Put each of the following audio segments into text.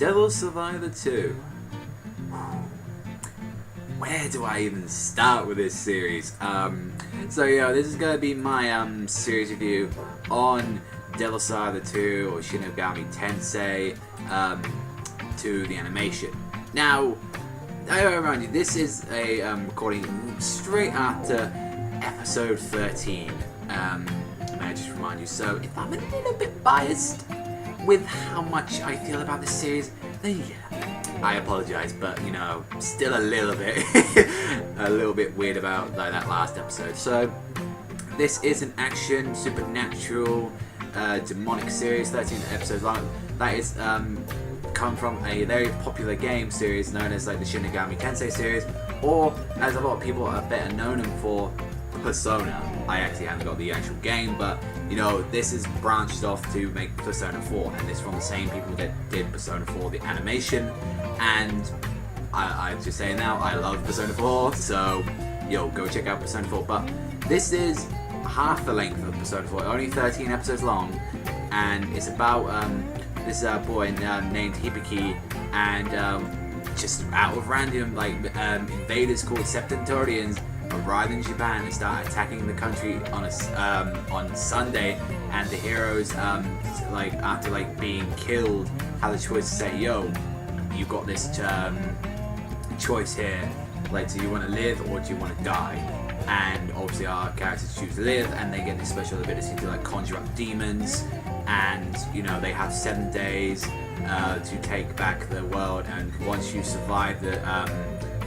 Devil Survivor 2. Where do I even start with this series? So this is going to be my series review on Devil Survivor 2 or Shin Megami Tensei 2 the animation. Now, I remind you, this is a recording straight after episode 13. May I just remind you, so if I'm a little bit biased with how much I feel about this series, then yeah, I apologize, but still a little bit weird about that last episode. So this is an action, supernatural, demonic series, 13 episodes long. That is come from a very popular game series known as the Shin Megami Tensei series, or as a lot of people are better known for, Persona. I actually haven't got the actual game, but this is branched off to make Persona 4, and it's from the same people that did Persona 4 the animation. And I'm just saying now, I love Persona 4, so go check out Persona 4. But this is half the length of Persona 4, only 13 episodes long, and it's about this boy named Hibiki, and just out of random invaders called Septentorians arrive in Japan and start attacking the country on Sunday, and the heroes after being killed have the choice to say, you got this choice here, do you want to live or do you want to die? And obviously our characters choose to live, and they get this special ability to conjure up demons, and they have 7 days to take back the world, and once you survive the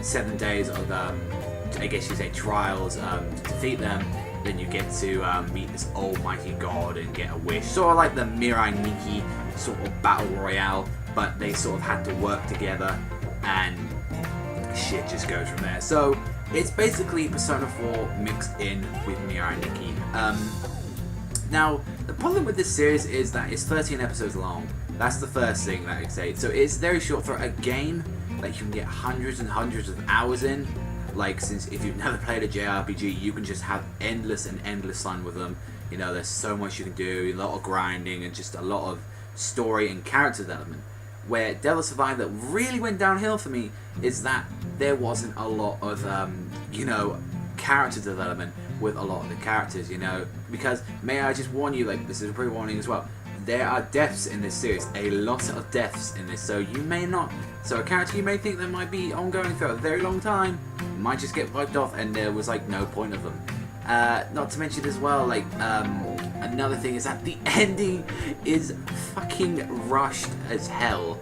7 days of I guess you say trials to defeat them, then you get to meet this almighty god and get a wish. Sort of like the Mirai Nikki sort of battle royale, but they sort of had to work together, and shit just goes from there. So it's basically Persona 4 mixed in with Mirai Nikki. Now, the problem with this series is that it's 13 episodes long. That's the first thing that I say. So it's very short for a game that you can get hundreds and hundreds of hours in. Since if you've never played a JRPG, you can just have endless and endless fun with them. There's so much you can do, a lot of grinding, and just a lot of story and character development. Where Devil Survivor really went downhill for me is that there wasn't a lot of, character development with a lot of the characters, because may I just warn you, this is a pre-warning as well, there are deaths in this series, a lot of deaths in this, so a character you may think that might be ongoing for a very long time might just get wiped off, and there was no point of them. Not to mention as well, another thing is that the ending is fucking rushed as hell.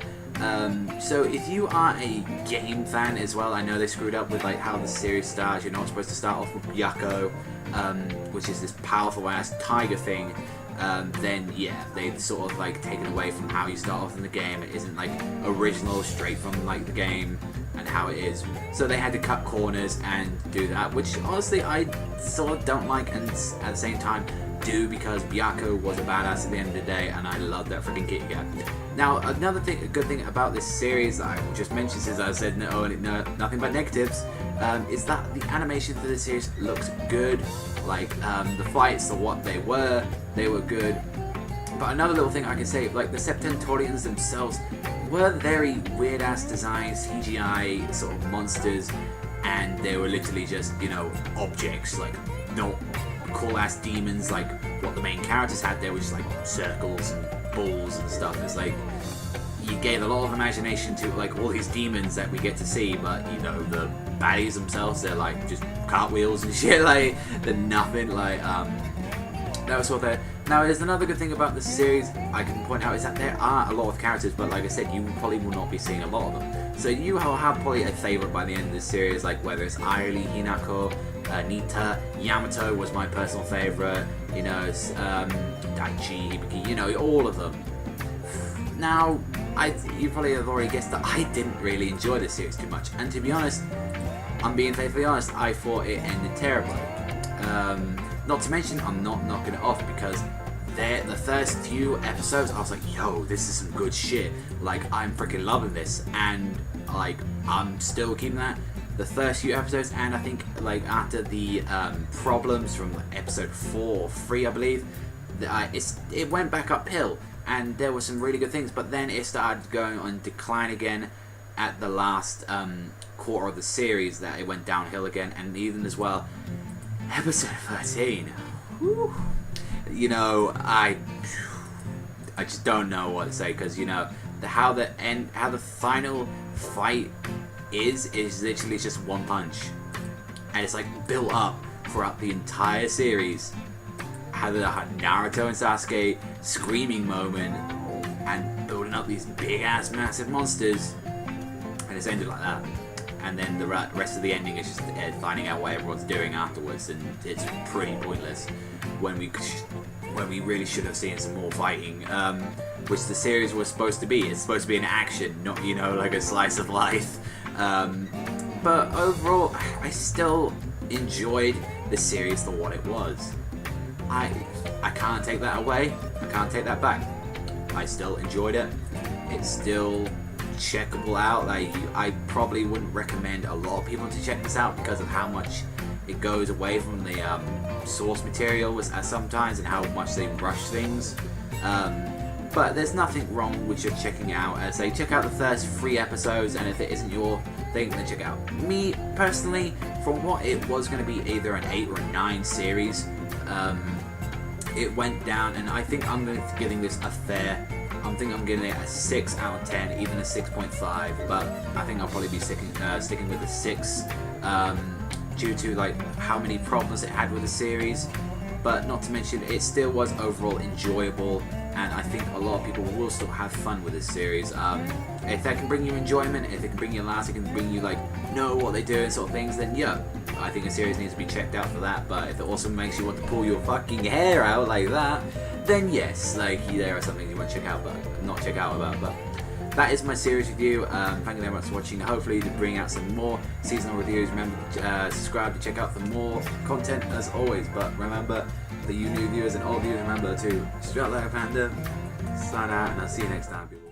So if you are a game fan as well, I know they screwed up with how the series starts. You're not supposed to start off with Byakko, which is this powerful ass tiger thing. Then yeah, they've sort of taken away from how you start off in the game. It isn't original straight from the game and how it is. So they had to cut corners and do that, which honestly I sort of don't like, and at the same time do, because Byakko was a badass at the end of the day, and I love that freaking kit you got. Now, another good thing about this series that I just mentioned, since I said nothing but negatives, is that the animation for this series looks good. The fights are what they were good. But another little thing I can say, the Septentorians themselves were very weird ass designs, CGI sort of monsters, and they were literally just objects, not cool ass demons what the main characters had. They were just circles and balls and stuff. It's you gave a lot of imagination to all these demons that we get to see, but the baddies themselves, they're just cartwheels and shit. They're nothing. That was sort of there. Now, there's another good thing about this series I can point out, is that there are a lot of characters, but like I said, you probably will not be seeing a lot of them. So you will have probably a favorite by the end of this series, whether it's Airi, Hinako, Nita, Yamato was my personal favorite, Daichi, Hibiki, all of them. Now, you probably have already guessed that I didn't really enjoy this series too much, and to be honest, I'm being faithfully honest, I thought it ended terribly. Not to mention, I'm not knocking it off, because the first few episodes, I was like, yo, this is some good shit. I'm freaking loving this, and I'm still keeping that. The first few episodes, and I think after the problems from episode 4 or 3, I believe, it went back uphill. and there were some really good things, but then it started going on decline again at the last quarter of the series. That it went downhill again, and even as well, episode 13. Whew. You know, I just don't know what to say, because you know how the final fight is literally just one punch, and it's like built up throughout the entire series. How the Naruto and Sasuke screaming moment and building up these big ass massive monsters, and it's ended like that. And then the rest of the ending is just Ed finding out what everyone's doing afterwards, and it's pretty pointless when we really should have seen some more fighting, which the series was supposed to be. It's supposed to be an action, not, you know, like a slice of life. But overall, I still enjoyed the series for what it was. I can't take that away. I can't take that back. I still enjoyed it. It's still checkable out. Like, I probably wouldn't recommend a lot of people to check this out because of how much it goes away from the source material sometimes, and how much they rush things. But there's nothing wrong with just checking it out. As I say, check out the first 3 episodes, and if it isn't your thing, then check it out. Me personally, from what it was going to be either an 8 or a 9 series, it went down, and I think I'm going to be giving this a fair. I think I'm giving it a 6 out of 10, even a 6.5. But I think I'll probably be sticking with a 6, due to like how many problems it had with the series. But not to mention, it still was overall enjoyable, and I think a lot of people will still have fun with this series. If that can bring you enjoyment, if it can bring you laughs, it can bring you like know what they do and sort of things, then yeah, I think a series needs to be checked out for that. But if it also makes you want to pull your fucking hair out like that, then yes, like there are some things you want to check out, but not check out about. But that is my series review. Thank you very much for watching. Hopefully to bring out some more seasonal reviews. Remember to subscribe to check out for more content as always. But remember, for you new viewers and old viewers, remember to strut like a panda, sign out, and I'll see you next time, people.